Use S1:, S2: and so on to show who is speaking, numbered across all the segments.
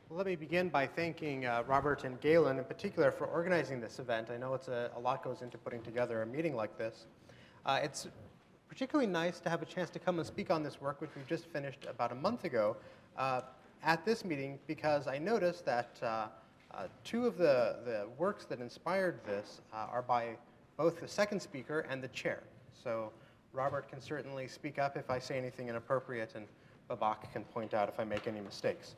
S1: Well, let me begin by thanking Robert and Galen in particular for organizing this event. I know it's a lot goes into putting together a meeting like this. It's particularly nice to have a chance to come and speak on this work, which we just finished about a month ago at this meeting, because I noticed that two of the works that inspired this are by both the second speaker and the chair. So Robert can certainly speak up if I say anything inappropriate, and Babak can point out if I make any mistakes.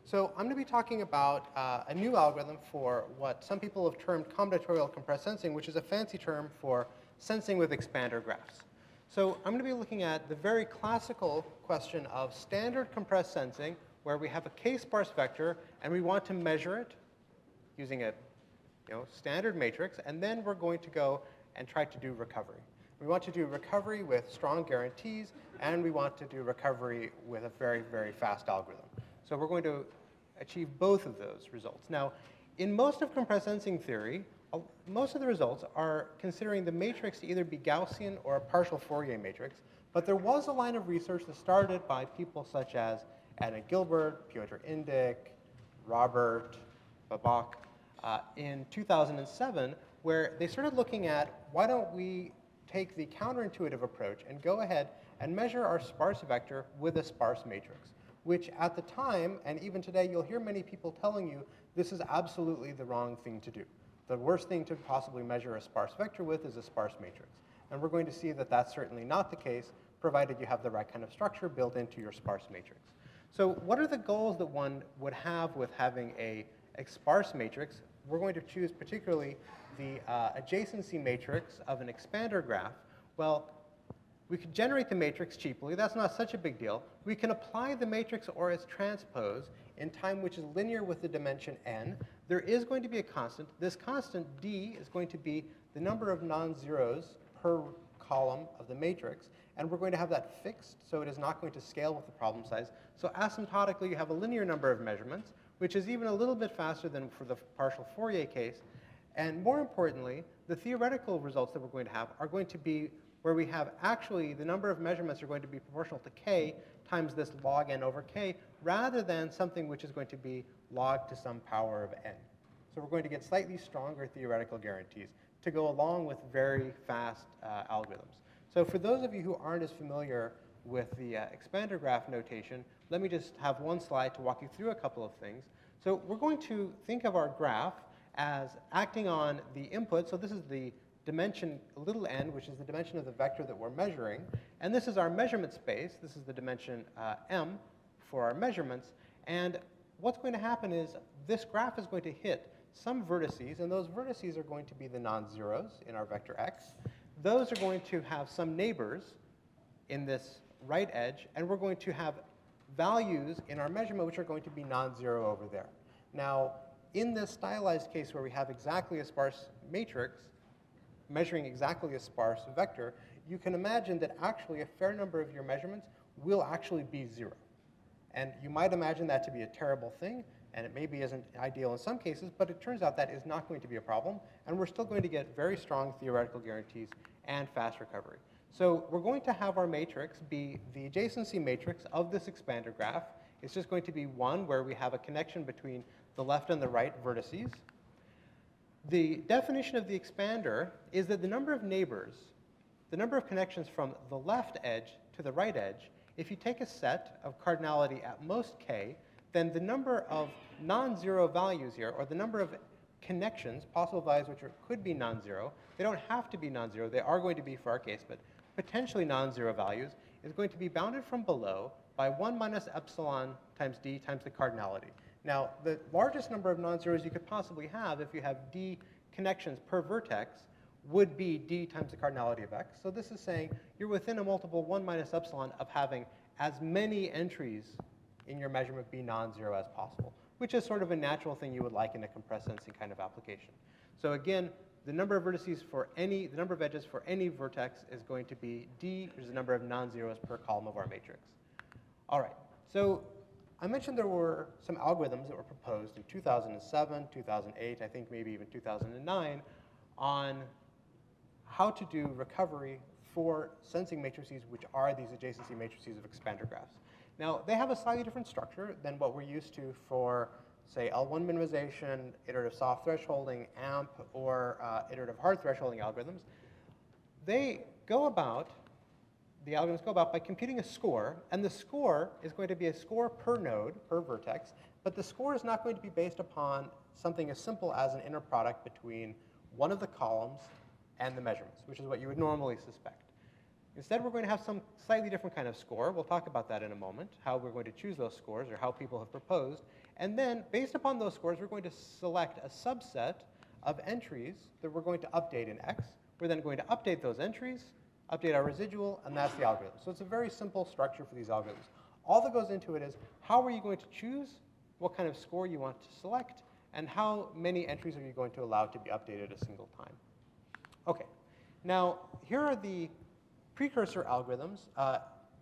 S1: So I'm going to be talking about a new algorithm for what some people have termed combinatorial compressed sensing, which is a fancy term for sensing with expander graphs. So I'm going to be looking at the very classical question of standard compressed sensing, where we have a k-sparse vector and we want to measure it using a standard matrix, and then we're going to go and try to do recovery. We want to do recovery with strong guarantees, and we want to do recovery with a very, very fast algorithm. So we're going to achieve both of those results. Now, in most of compressed sensing theory, most of the results are considering the matrix to either be Gaussian or a partial Fourier matrix, but there was a line of research that started by people such as Anna Gilbert, Piotr Indyk, Robert, Babak, in 2007, where they started looking at, why don't we take the counterintuitive approach and go ahead and measure our sparse vector with a sparse matrix, which at the time, and even today, you'll hear many people telling you this is absolutely the wrong thing to do. The worst thing to possibly measure a sparse vector with is a sparse matrix. And we're going to see that that's certainly not the case, provided you have the right kind of structure built into your sparse matrix. So what are the goals that one would have with having a sparse matrix? We're going to choose particularly the adjacency matrix of an expander graph. Well, we could generate the matrix cheaply. That's not such a big deal. We can apply the matrix or its transpose in time which is linear with the dimension n. There is going to be a constant. This constant, d, is going to be the number of non-zeros per column of the matrix. And we're going to have that fixed, so it is not going to scale with the problem size. So asymptotically, you have a linear number of measurements, which is even a little bit faster than for the partial Fourier case. And more importantly, the theoretical results that we're going to have are going to be where we have actually the number of measurements are going to be proportional to k times this log n over k, rather than something which is going to be log to some power of n. So we're going to get slightly stronger theoretical guarantees to go along with very fast algorithms. So for those of you who aren't as familiar with the expander graph notation, let me just have one slide to walk you through a couple of things. So we're going to think of our graph as acting on the input. So this is the dimension little n, which is the dimension of the vector that we're measuring. And this is our measurement space. This is the dimension m for our measurements. And what's going to happen is this graph is going to hit some vertices, and those vertices are going to be the non-zeros in our vector x. Those are going to have some neighbors in this right edge, and we're going to have values in our measurement which are going to be non-zero over there. Now, in this stylized case where we have exactly a sparse matrix, measuring exactly a sparse vector, you can imagine that actually a fair number of your measurements will actually be zero. And you might imagine that to be a terrible thing, and it maybe isn't ideal in some cases, but it turns out that is not going to be a problem, and we're still going to get very strong theoretical guarantees and fast recovery. So we're going to have our matrix be the adjacency matrix of this expander graph. It's just going to be one where we have a connection between the left and the right vertices. The definition of the expander is that the number of neighbors, the number of connections from the left edge to the right edge, if you take a set of cardinality at most k, then the number of non-zero values here, or the number of connections, possible values which could be non-zero, they don't have to be non-zero, they are going to be for our case, but potentially non-zero values, is going to be bounded from below by 1 minus epsilon times d times the cardinality. Now, the largest number of non-zeros you could possibly have if you have d connections per vertex would be d times the cardinality of x. So this is saying you're within a multiple 1 minus epsilon of having as many entries in your measurement be non-zero as possible, which is sort of a natural thing you would like in a compressed sensing kind of application. So again, the number of vertices for the number of edges for any vertex is going to be d, which is the number of non-zeros per column of our matrix. All right, so I mentioned there were some algorithms that were proposed in 2007, 2008, I think maybe even 2009, on how to do recovery for sensing matrices, which are these adjacency matrices of expander graphs. Now, they have a slightly different structure than what we're used to for say L1 minimization, iterative soft thresholding, AMP, or iterative hard thresholding algorithms, the algorithms go about by computing a score, and the score is going to be a score per node, per vertex, but the score is not going to be based upon something as simple as an inner product between one of the columns and the measurements, which is what you would normally suspect. Instead, we're going to have some slightly different kind of score. We'll talk about that in a moment, how we're going to choose those scores or how people have proposed. And then, based upon those scores, we're going to select a subset of entries that we're going to update in X. We're then going to update those entries, update our residual, and that's the algorithm. So it's a very simple structure for these algorithms. All that goes into it is how are you going to choose what kind of score you want to select, and how many entries are you going to allow to be updated a single time. Okay, now here are the precursor algorithms,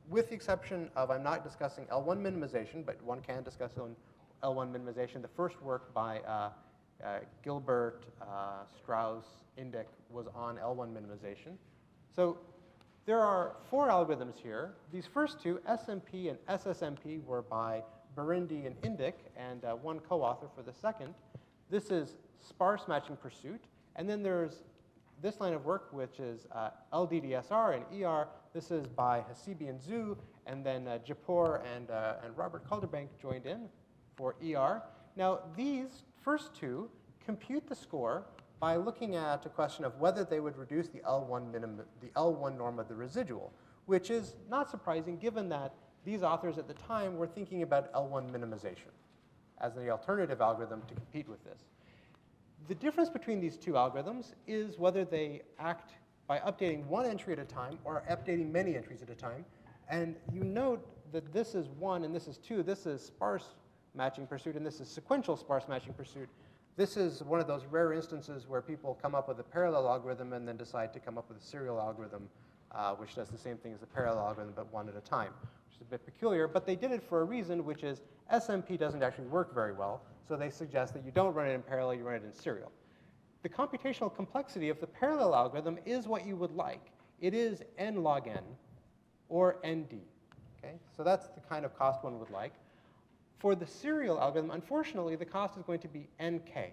S1: with the exception of I'm not discussing L1 minimization, but one can discuss L1 minimization. The first work by Gilbert, Strauss, Indic was on L1 minimization. So there are 4 algorithms here. These first two, SMP and SSMP, were by Berindi and Indic, and one co-author for the second. This is sparse matching pursuit, and then there's this line of work, which is LDDSR and ER. This is by Hasibi and Zhu, and then Japor and Robert Calderbank joined in for ER. Now, these first two compute the score by looking at a question of whether they would reduce the L1 norm of the residual, which is not surprising given that these authors at the time were thinking about L1 minimization as the alternative algorithm to compete with this. The difference between these two algorithms is whether they act by updating one entry at a time or updating many entries at a time. And you note that this is 1 and this is 2. This is sparse matching pursuit and this is sequential sparse matching pursuit. This is one of those rare instances where people come up with a parallel algorithm and then decide to come up with a serial algorithm, which does the same thing as the parallel algorithm, but one at a time, which is a bit peculiar. But they did it for a reason, which is SMP doesn't actually work very well. So they suggest that you don't run it in parallel, you run it in serial. The computational complexity of the parallel algorithm is what you would like. It is n log n, or nd. Okay? So that's the kind of cost one would like. For the serial algorithm, unfortunately, the cost is going to be nk.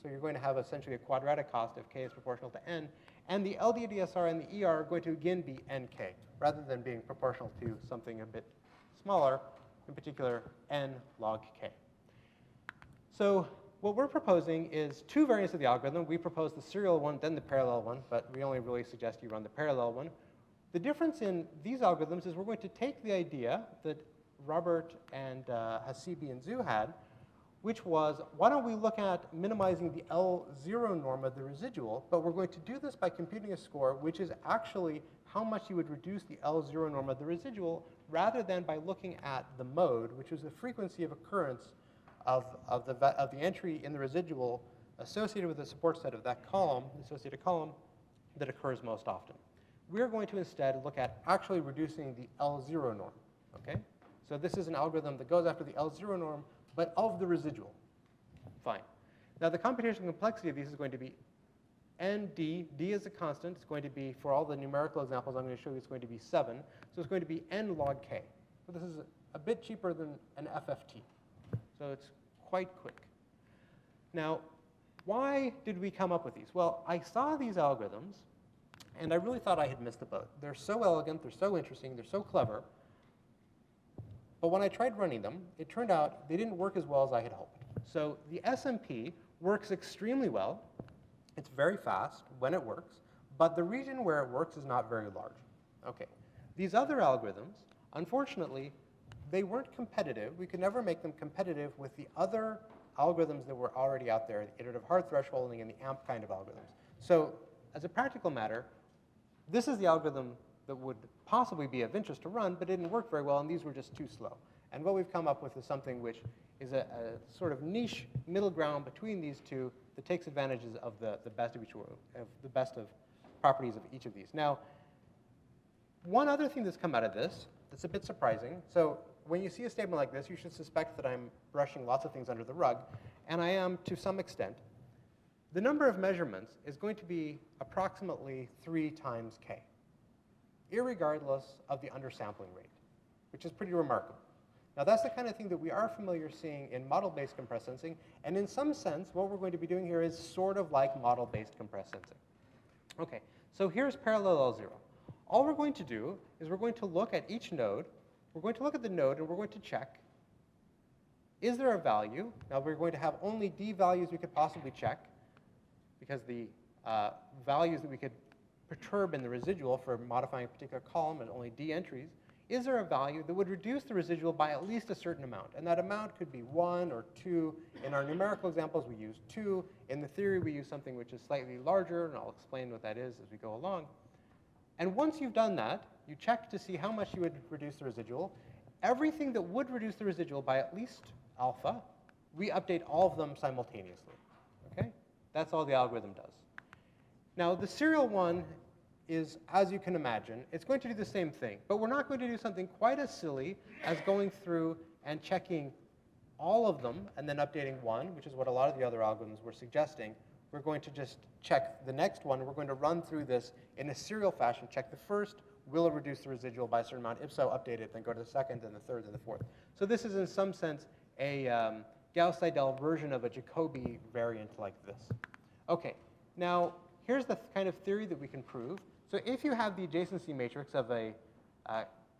S1: So you're going to have essentially a quadratic cost if k is proportional to n. And the LDDSR and the ER are going to again be nk, rather than being proportional to something a bit smaller, in particular n log k. So what we're proposing is 2 variants of the algorithm. We propose the serial one, then the parallel one, but we only really suggest you run the parallel one. The difference in these algorithms is we're going to take the idea that Robert and Hasibi and Zhu had, which was, why don't we look at minimizing the L0 norm of the residual, but we're going to do this by computing a score, which is actually how much you would reduce the L0 norm of the residual, rather than by looking at the mode, which is the frequency of occurrence of the entry in the residual associated with the support set of that column, the associated column, that occurs most often. We're going to instead look at actually reducing the L0 norm, okay? So this is an algorithm that goes after the L0 norm, but of the residual. Fine. Now the computational complexity of these is going to be nd, d is a constant. It's going to be, for all the numerical examples I'm going to show you, it's going to be 7. So it's going to be n log k. So this is a bit cheaper than an FFT. So it's quite quick. Now, why did we come up with these? Well, I saw these algorithms, and I really thought I had missed the boat. They're so elegant, they're so interesting, they're so clever. But when I tried running them, it turned out they didn't work as well as I had hoped. So the SMP works extremely well. It's very fast when it works, but the region where it works is not very large. Okay. These other algorithms, unfortunately, they weren't competitive. We could never make them competitive with the other algorithms that were already out there, the iterative hard thresholding and the AMP kind of algorithms. So as a practical matter, this is the algorithm that would possibly be of interest to run, but it didn't work very well, and these were just too slow. And what we've come up with is something which is a sort of niche middle ground between these two that takes advantages of the best of each world, of the best of properties of each of these. Now, one other thing that's come out of this that's a bit surprising. So when you see a statement like this, you should suspect that I'm brushing lots of things under the rug, and I am to some extent. The number of measurements is going to be approximately 3 times k, irregardless of the undersampling rate, which is pretty remarkable. Now, that's the kind of thing that we are familiar seeing in model-based compressed sensing, and in some sense, what we're going to be doing here is sort of like model-based compressed sensing. Okay, so here's parallel L0. All we're going to do is we're going to look at each node. We're going to look at the node, and we're going to check, is there a value? Now, we're going to have only D values we could possibly check, because the values that we could perturb in the residual for modifying a particular column are only D entries. Is there a value that would reduce the residual by at least a certain amount? And that amount could be 1 or 2. In our numerical examples, we use 2. In the theory, we use something which is slightly larger, and I'll explain what that is as we go along. And once you've done that, you check to see how much you would reduce the residual. Everything that would reduce the residual by at least alpha, we update all of them simultaneously. Okay? That's all the algorithm does. Now, the serial one is, as you can imagine, it's going to do the same thing. But we're not going to do something quite as silly as going through and checking all of them and then updating one, which is what a lot of the other algorithms were suggesting. We're going to just check the next one, and we're going to run through this in a serial fashion, check the first, will it reduce the residual by a certain amount? If so, update it, then go to the second, and the third, and the fourth. So this is, in some sense, a Gauss-Seidel version of a Jacobi variant like this. OK, now here's the kind of theory that we can prove. So if you have the adjacency matrix of a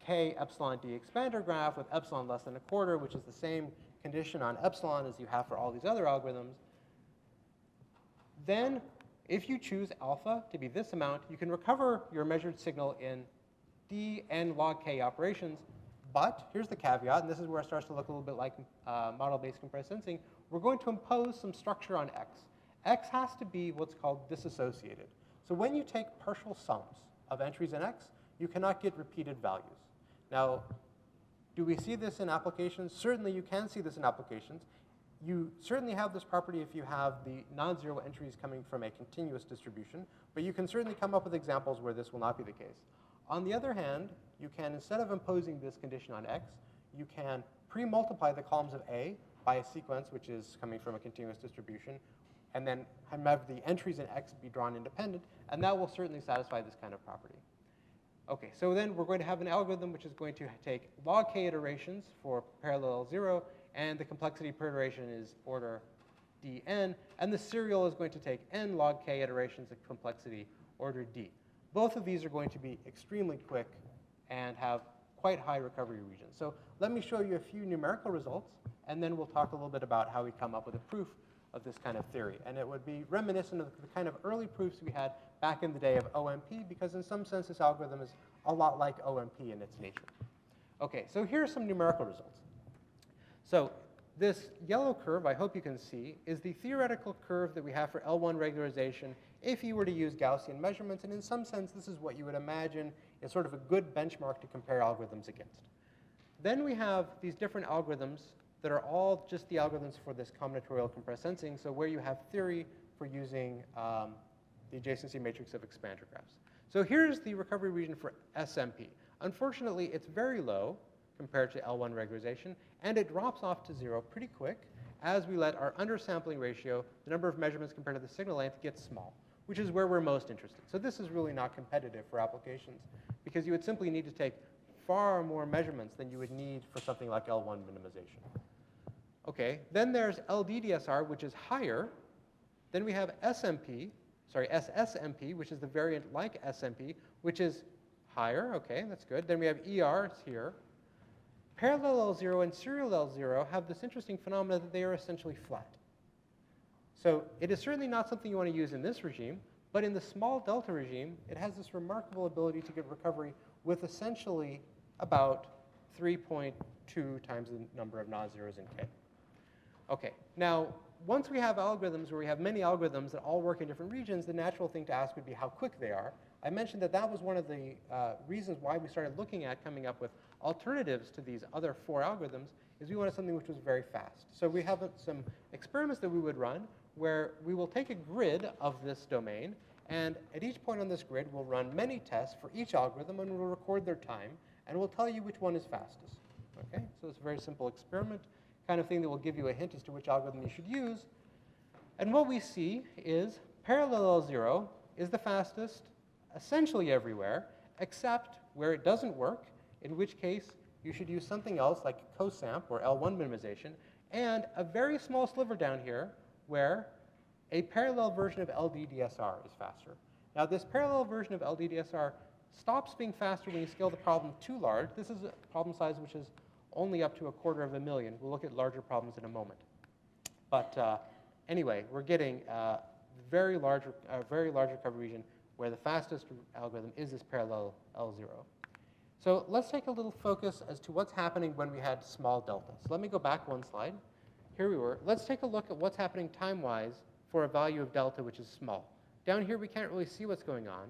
S1: k epsilon d expander graph with epsilon less than a quarter, which is the same condition on epsilon as you have for all these other algorithms, then if you choose alpha to be this amount, you can recover your measured signal in d n log k operations. But here's the caveat, and this is where it starts to look a little bit like model-based compressed sensing. We're going to impose some structure on x. X has to be what's called disassociated. So when you take partial sums of entries in x, you cannot get repeated values. Now, do we see this in applications? Certainly you can see this in applications. You certainly have this property if you have the non-zero entries coming from a continuous distribution, but you can certainly come up with examples where this will not be the case. On the other hand, you can, instead of imposing this condition on x, you can pre-multiply the columns of A by a sequence which is coming from a continuous distribution, and then have the entries in x be drawn independent, and that will certainly satisfy this kind of property. OK, so then we're going to have an algorithm which is going to take log k iterations for parallel 0, and the complexity per iteration is order dn, and the serial is going to take n log k iterations of complexity order d. Both of these are going to be extremely quick and have quite high recovery regions. So let me show you a few numerical results, and then we'll talk a little bit about how we come up with a proof of this kind of theory. And it would be reminiscent of the kind of early proofs we had back in the day of OMP, because in some sense this algorithm is a lot like OMP in its nature. OK, so here are some numerical results. So this yellow curve, I hope you can see, is the theoretical curve that we have for L1 regularization if you were to use Gaussian measurements. And in some sense, this is what you would imagine is sort of a good benchmark to compare algorithms against. Then we have these different algorithms that are all just the algorithms for this combinatorial compressed sensing, so where you have theory for using the adjacency matrix of expander graphs. So here's the recovery region for SMP. Unfortunately, it's very low compared to L1 regularization, and it drops off to 0 pretty quick as we let our undersampling ratio, the number of measurements compared to the signal length, get small, which is where we're most interested. So this is really not competitive for applications, because you would simply need to take far more measurements than you would need for something like L1 minimization. OK, then there's LDDSR, which is higher. Then we have SSMP, which is the variant like SMP, which is higher. OK, that's good. Then we have ER here. Parallel L0 and serial L0 have this interesting phenomena that they are essentially flat. So it is certainly not something you want to use in this regime, but in the small delta regime, it has this remarkable ability to get recovery with essentially about 3.2 times the number of non-zeros in K. OK, now once we have algorithms where we have many algorithms that all work in different regions, the natural thing to ask would be how quick they are. I mentioned that that was one of the reasons why we started looking at coming up with alternatives to these other 4 algorithms, is we wanted something which was very fast. So we have some experiments that we would run where we will take a grid of this domain, and at each point on this grid, we'll run many tests for each algorithm, and we'll record their time, and we'll tell you which one is fastest. OK, so it's a very simple experiment, kind of thing that will give you a hint as to which algorithm you should use. And what we see is parallel L0 is the fastest essentially everywhere, except where it doesn't work, in which case you should use something else like cosamp or L1 minimization, and a very small sliver down here where a parallel version of LDDSR is faster. Now, this parallel version of LDDSR stops being faster when you scale the problem too large. This is a problem size which is only up to 250,000. We'll look at larger problems in a moment. But anyway, we're getting a very large recovery region where the fastest algorithm is this parallel L0. So let's take a little focus as to what's happening when we had small delta. So let me go back one slide. Here we were. Let's take a look at what's happening time-wise for a value of delta which is small. Down here, we can't really see what's going on.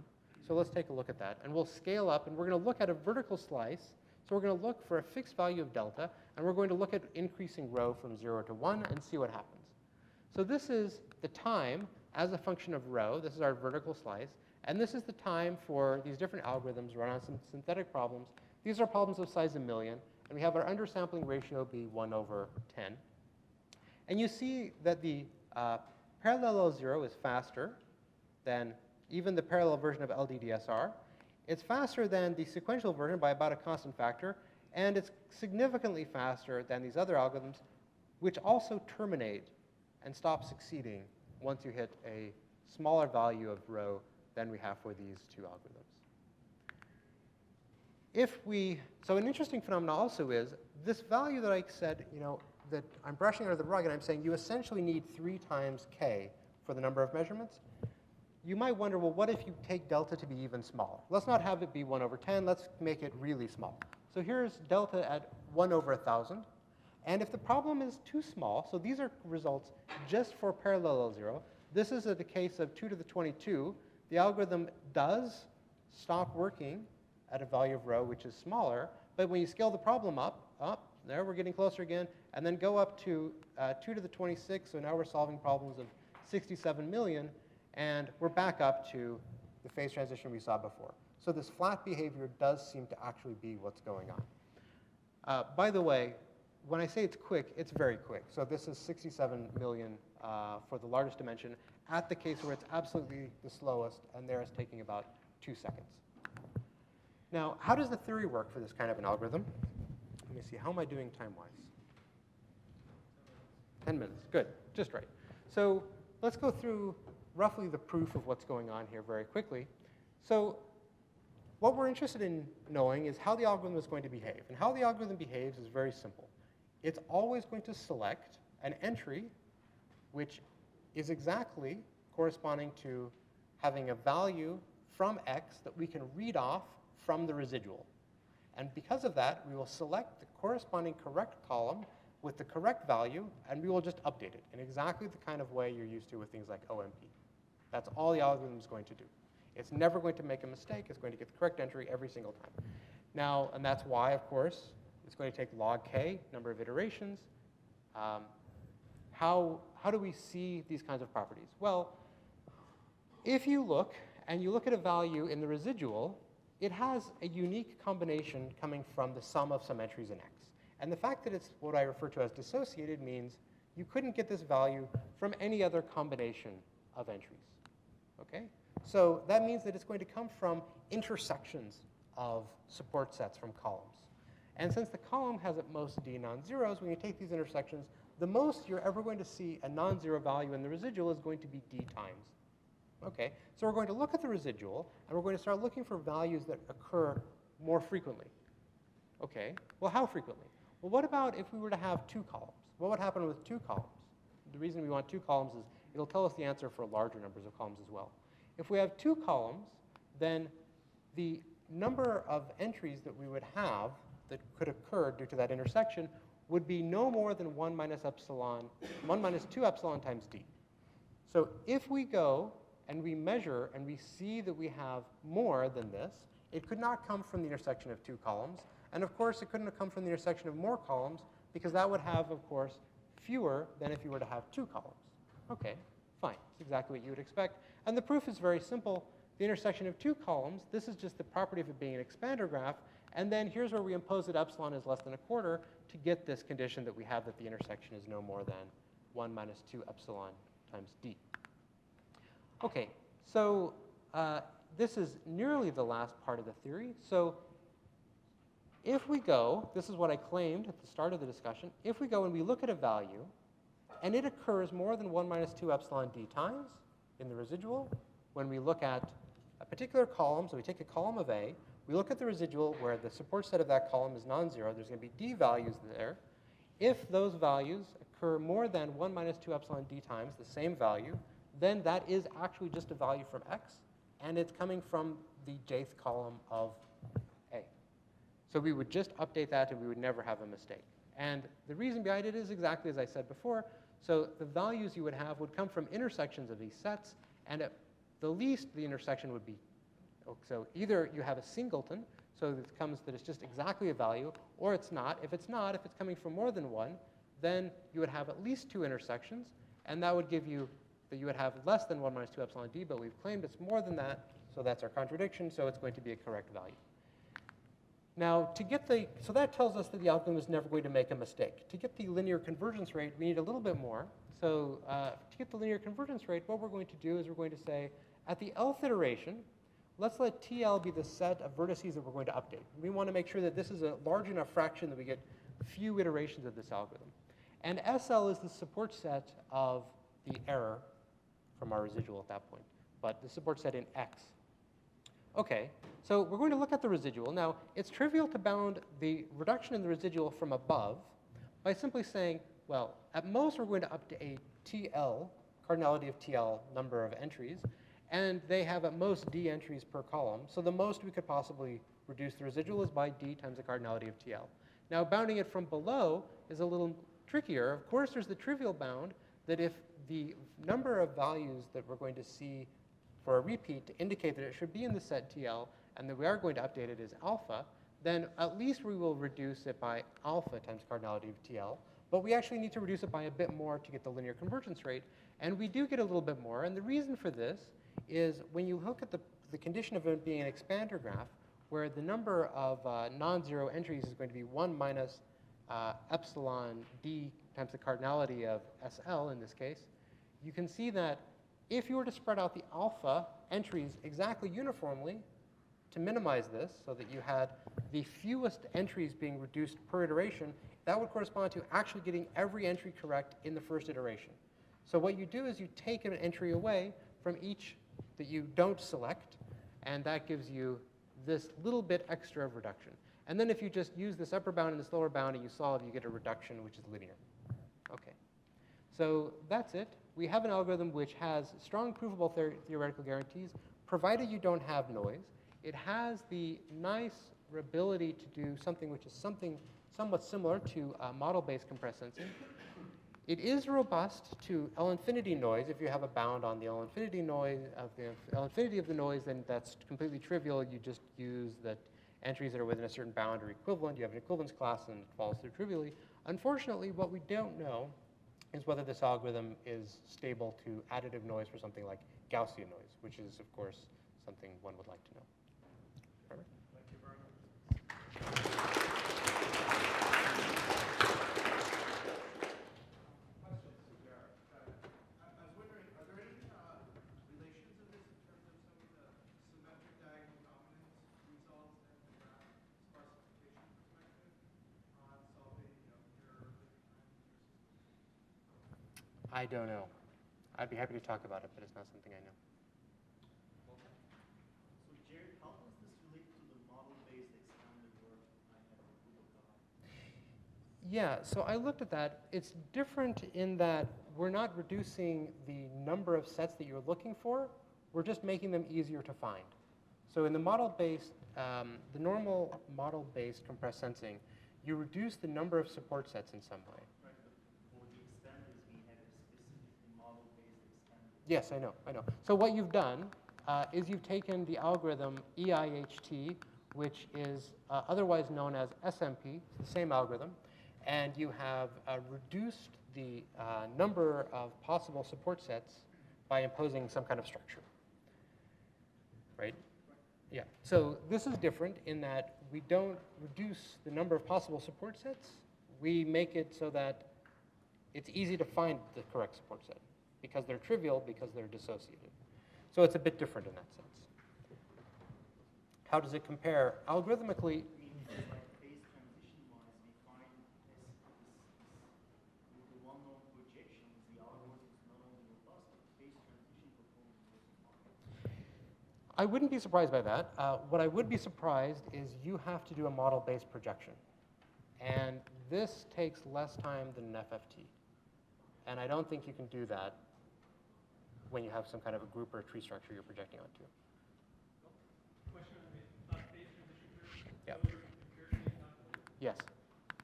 S1: So let's take a look at that. And we'll scale up, and we're going to look at a vertical slice. So we're going to look for a fixed value of delta, and we're going to look at increasing rho from 0 to 1 and see what happens. So this is the time as a function of rho. This is our vertical slice. And this is the time for these different algorithms run on some synthetic problems. These are problems of size 1 million. And we have our undersampling ratio be 1 over 10. And you see that the parallel L0 is faster than even the parallel version of LDDSR. It's faster than the sequential version by about a constant factor. And it's significantly faster than these other algorithms, which also terminate and stop succeeding once you hit a smaller value of rho than we have for these two algorithms. So an interesting phenomenon also is this value that I said, that I'm brushing under the rug, and I'm saying you essentially need 3 times k for the number of measurements. You might wonder, well, what if you take delta to be even smaller? Let's not have it be 1 over 10. Let's make it really small. So here's delta at 1 over 1,000. And if the problem is too small, so these are results just for parallel L0. This is the case of 2 to the 22. The algorithm does stop working at a value of rho which is smaller, but when you scale the problem up, there we're getting closer again, and then go up to 2 to the 26, so now we're solving problems of 67 million, and we're back up to the phase transition we saw before. So this flat behavior does seem to actually be what's going on. By the way, when I say it's quick, it's very quick. So this is 67 million for the largest dimension at the case where it's absolutely the slowest, and there it's taking about 2 seconds. Now, how does the theory work for this kind of an algorithm? Let me see, how am I doing time-wise? 10 minutes, good, just right. So let's go through roughly the proof of what's going on here very quickly. So what we're interested in knowing is how the algorithm is going to behave. And how the algorithm behaves is very simple. It's always going to select an entry which is exactly corresponding to having a value from x that we can read off from the residual. And because of that, we will select the corresponding correct column with the correct value, and we will just update it in exactly the kind of way you're used to with things like OMP. That's all the algorithm is going to do. It's never going to make a mistake. It's going to get the correct entry every single time. Now, and that's why, of course, it's going to take log k, number of iterations. How do we see these kinds of properties? Well, if you look, and you look at a value in the residual, it has a unique combination coming from the sum of some entries in x. And the fact that it's what I refer to as dissociated means you couldn't get this value from any other combination of entries. Okay? So that means that it's going to come from intersections of support sets from columns. And since the column has at most d non-zeros, when you take these intersections, the most you're ever going to see a non-zero value in the residual is going to be d times. Okay, so we're going to look at the residual, and we're going to start looking for values that occur more frequently. Okay, well, how frequently? Well, what about if we were to have 2 columns? What would happen with 2 columns? The reason we want 2 columns is it'll tell us the answer for larger numbers of columns as well. If we have 2 columns, then the number of entries that we would have that could occur due to that intersection would be no more than 1 minus 2 epsilon times d. So if we go and we measure and we see that we have more than this, it could not come from the intersection of 2 columns. And of course, it couldn't have come from the intersection of more columns, because that would have, of course, fewer than if you were to have 2 columns. Okay, fine. It's exactly what you would expect. And the proof is very simple. The intersection of 2 columns, this is just the property of it being an expander graph. And then here's where we impose that epsilon is less than 1/4 to get this condition that we have that the intersection is no more than 1 minus 2 epsilon times d. Okay, so this is nearly the last part of the theory. So If we go, this is what I claimed at the start of the discussion, if we go and we look at a value, and it occurs more than 1 minus 2 epsilon d times in the residual, when we look at a particular column, so we take a column of A, we look at the residual where the support set of that column is non-zero, there's going to be d values there. If those values occur more than 1 minus 2 epsilon d times, the same value, then that is actually just a value from X, and it's coming from the jth column of A. So we would just update that and we would never have a mistake. And the reason behind it is exactly as I said before. So the values you would have would come from intersections of these sets, and at the least the intersection would be, so either you have a singleton, so it comes that it's just exactly a value, or it's not. If it's not, if it's coming from more than one, then you would have at least two intersections, and that would give you that you would have less than 1 minus 2 epsilon d, but we've claimed it's more than that, so that's our contradiction, so it's going to be a correct value. Now, to get so that tells us that the algorithm is never going to make a mistake. To get the linear convergence rate, we need a little bit more. So to get the linear convergence rate, what we're going to do is we're going to say, at the nth iteration, let's let TL be the set of vertices that we're going to update. We want to make sure that this is a large enough fraction that we get few iterations of this algorithm. And SL is the support set of the error from our residual at that point, but the support set in X. Okay, so we're going to look at the residual. Now, it's trivial to bound the reduction in the residual from above by simply saying, well, at most we're going to update TL, cardinality of TL, number of entries, and they have at most d entries per column. So the most we could possibly reduce the residual is by d times the cardinality of TL. Now, bounding it from below is a little trickier. Of course, there's the trivial bound that if the number of values that we're going to see for a repeat to indicate that it should be in the set TL and that we are going to update it as alpha, then at least we will reduce it by alpha times cardinality of TL. But we actually need to reduce it by a bit more to get the linear convergence rate. And we do get a little bit more. And the reason for this is when you look at the condition of it being an expander graph, where the number of non-zero entries is going to be 1 minus epsilon d times the cardinality of SL in this case, you can see that if you were to spread out the alpha entries exactly uniformly to minimize this so that you had the fewest entries being reduced per iteration, that would correspond to actually getting every entry correct in the first iteration. So what you do is you take an entry away from each that you don't select, and that gives you this little bit extra of reduction. And then if you just use this upper bound and this lower bound and you solve, you get a reduction which is linear. Okay, so that's it. We have an algorithm which has strong provable theoretical guarantees, provided you don't have noise. It has the nice ability to do something which is somewhat similar to model-based compressed sensing. It is robust to L-infinity noise. If you have a bound on the L-infinity noise L-infinity of the noise, then that's completely trivial. You just use the entries that are within a certain bound or equivalent. You have an equivalence class, and it follows through trivially. Unfortunately, what we don't know is whether this algorithm is stable to additive noise for something like Gaussian noise, which is, of course, something one would like to know. Robert?
S2: Thank you very much. Questions, Garrett? I was wondering, are there any relations of this in terms of some of the symmetric diagonal dominance results and the graph sparsification perspective on solving error every time in your system?
S1: I don't know. I'd be happy to talk about it, but it's not something I know.
S3: Okay. So Jared, how does this relate to the model-based expanded work I had looked up?
S1: Yeah, so I looked at that. It's different in that we're not reducing the number of sets that you're looking for. We're just making them easier to find. So in the model-based, the normal model-based compressed sensing, you reduce the number of support sets in some way.
S3: Right, but for the expanders, we have a specifically model-based expander.
S1: Yes, I know. So what you've done is you've taken the algorithm EIHT, which is otherwise known as SMP, it's the same algorithm, and you have reduced the number of possible support sets by imposing some kind of structure, right? Yeah, so this is different in that we don't reduce the number of possible support sets. We make it so that it's easy to find the correct support set because they're trivial, because they're dissociated. So it's a bit different in that sense. How does it compare? Algorithmically,
S3: I mean, like based
S1: I wouldn't be surprised by that. What I would be surprised is you have to do a model-based projection. And this takes less time than an FFT. And I don't think you can do that when you have some kind of a group or a tree structure you're projecting onto.
S2: Question on the phase transition curve.
S1: Yeah.
S2: Those are empirically calculated.
S1: Yes.
S2: Do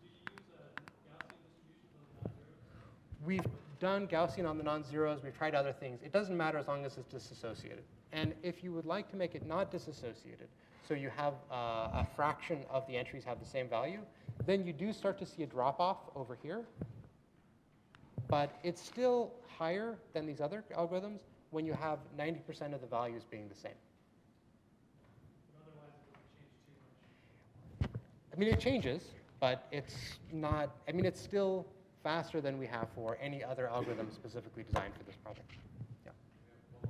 S2: you use a Gaussian distribution for the non-zeros?
S1: We've done Gaussian on the non-zeros. We've tried other things. It doesn't matter as long as it's disassociated. And if you would like to make it not disassociated, so you have a fraction of the entries have the same value, then you do start to see a drop-off over here. But it's still higher than these other algorithms when you have 90% of the values being the same.
S2: But otherwise, it doesn't change too much.
S1: I mean, it changes, but it's not, I mean, it's still faster than we have for any other algorithm specifically designed for this project. Yeah.
S4: Can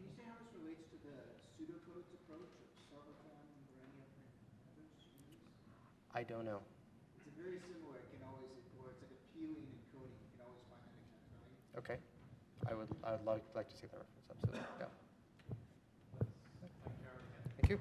S4: you say how this relates to the pseudocodes approach of Sarbathon or any other methods you use?
S1: I don't know.
S4: It's a very similar, it can always, or it's like a peeling and coding, you can always find that exact value.
S1: Okay. I would like to see that reference, absolutely. Yeah. Thank you.